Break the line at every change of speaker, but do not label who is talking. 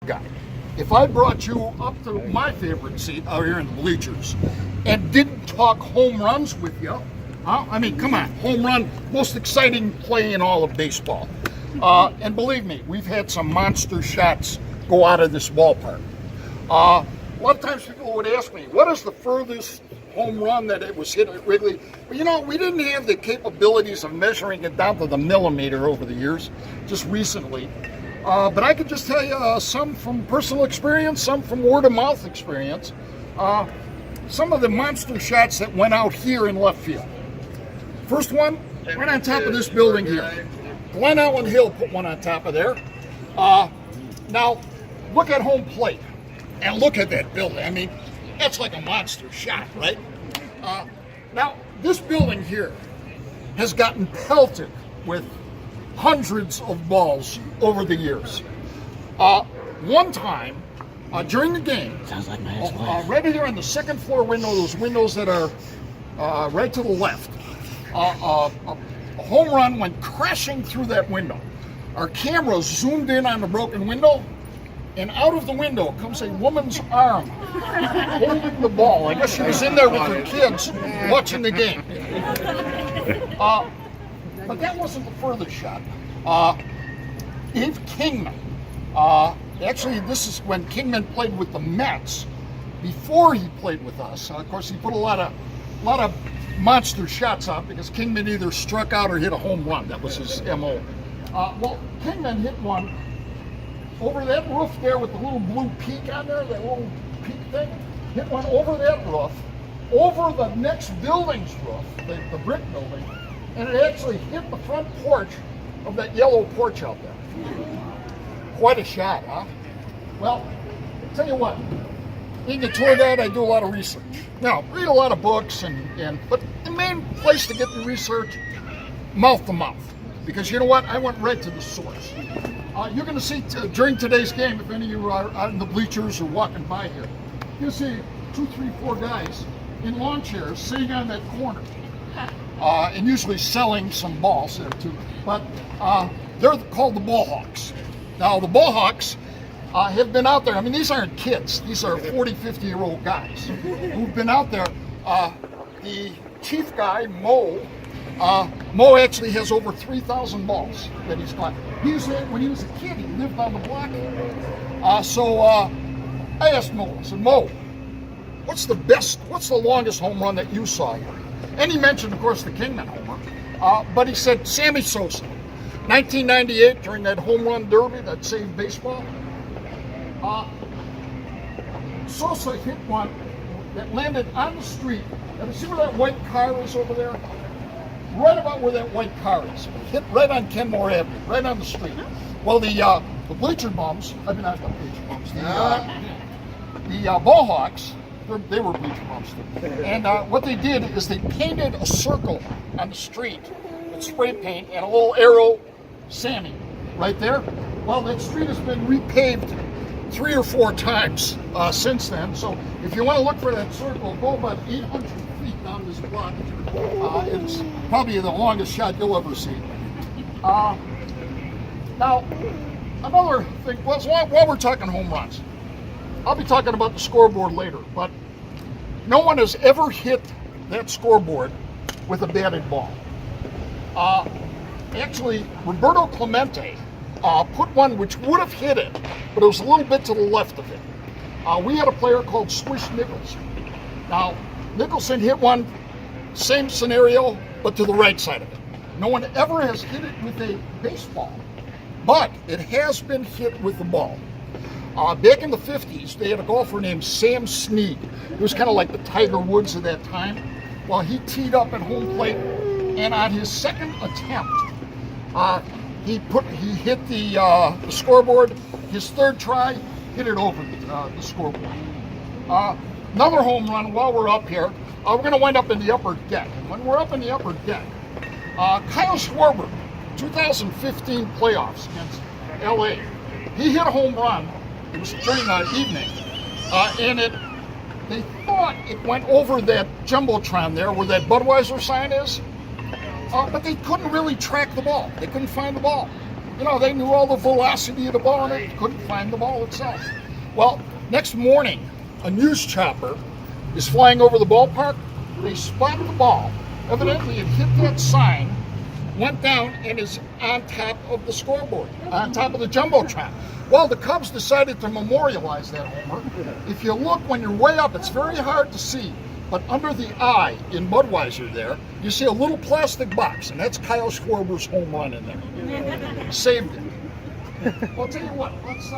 guy. If I brought you up to my favorite seat out here in the bleachers and didn't talk home runs with you, I mean, come on, home run, most exciting play in all of baseball. And believe me, we've had some monster shots go out of this ballpark. A lot of times people would ask me, what is the furthest home run that it was hit at Wrigley? Well, you know, we didn't have the capabilities of measuring it down to the millimeter over the years, just recently. But I could just tell you some from personal experience, some from word of mouth experience. Some of the monster shots that went out here in left field. First one, right on top of this building here. Glenn Allen Hill put one on top of there. Now, look at home plate and look at that building. I mean, that's like a monster shot, right? Now, this building here has gotten pelted with hundreds of balls over the years. One time, during the game,
sounds like my ex-wife.
right here on the second floor window, those windows that are right to the left, a home run went crashing through that window. Our camera zoomed in on the broken window, and out of the window comes a woman's arm holding the ball. I guess she was in there with her kids watching the game. But that wasn't the furthest shot. Dave Kingman. Actually, this is when Kingman played with the Mets. Before he played with us, of course, he put a lot of monster shots out because Kingman either struck out or hit a home run. That was his MO. Well, Kingman hit one over that roof there with the little blue peak on there, that little peak thing. Hit one over that roof, over the next building's roof, the brick building, and it actually hit the front porch of that yellow porch out there. Quite a shot, huh? Well, I'll tell you what, being a tour guide, I do a lot of research. Now, read a lot of books, but the main place to get the research, mouth to mouth. Because you know what? I went right to the source. You're going to see during today's game, if any of you are out in the bleachers or walking by here, you'll see 2, 3, 4 guys in lawn chairs sitting on that corner. And usually selling some balls there too. But they're called the ball hawks. Now the ball hawks have been out there. I mean, these aren't kids. These are 40, 50-year-old guys who've been out there. The chief guy, Mo actually has over 3,000 balls that he's got. When he was a kid, he lived on the block. So I asked Mo, I said, Mo, what's the longest home run that you saw here? And he mentioned, of course, the Kingman home run. But he said Sammy Sosa, 1998, during that home run derby that saved baseball. Sosa hit one that landed on the street. And see where that white car is over there? Right about where that white car is. Hit right on Kenmore Avenue, right on the street. Well, the bleacher bums, I mean, not the bleacher bums, the ball hawks, they were bleacher bums too. And what they did is they painted a circle on the street with spray paint and a little arrow, Sammy, right there. Well, that street has been repaved 3 or 4 times since then. So if you want to look for that circle, go about 800 feet down this block. It's probably the longest shot you'll ever see. Now, another thing, while we're talking home runs, I'll be talking about the scoreboard later, but no one has ever hit that scoreboard with a batted ball. Actually, Roberto Clemente put one which would have hit it, but it was a little bit to the left of it. We had a player called Swish Nicholson. Now, Nicholson hit one, same scenario, but to the right side of it. No one ever has hit it with a baseball, but it has been hit with the ball. Back in the 50s, they had a golfer named Sam Snead. He was kind of like the Tiger Woods of that time. Well, he teed up at home plate, and on his second attempt, he hit the scoreboard. His third try, hit it over the scoreboard. Another home run while we're up here. We're going to wind up in the upper deck. When we're up in the upper deck, Kyle Schwarber, 2015 playoffs against LA, he hit a home run. It was during the evening, and they thought it went over that jumbotron there where that Budweiser sign is, but they couldn't really track the ball. They couldn't find the ball. you know, they knew all the velocity of the ball and they couldn't find the ball itself. Well, next morning, a news chopper is flying over the ballpark. They spot the ball. Evidently, it hit that sign, went down, and is on top of the scoreboard, on top of the jumbotron. Well, the Cubs decided to memorialize that homer. If you look when you're way up, it's very hard to see, but under the eye in Budweiser there, you see a little plastic box, and that's Kyle Schwarber's home run in there. Saved it. Well, I'll tell you what, let's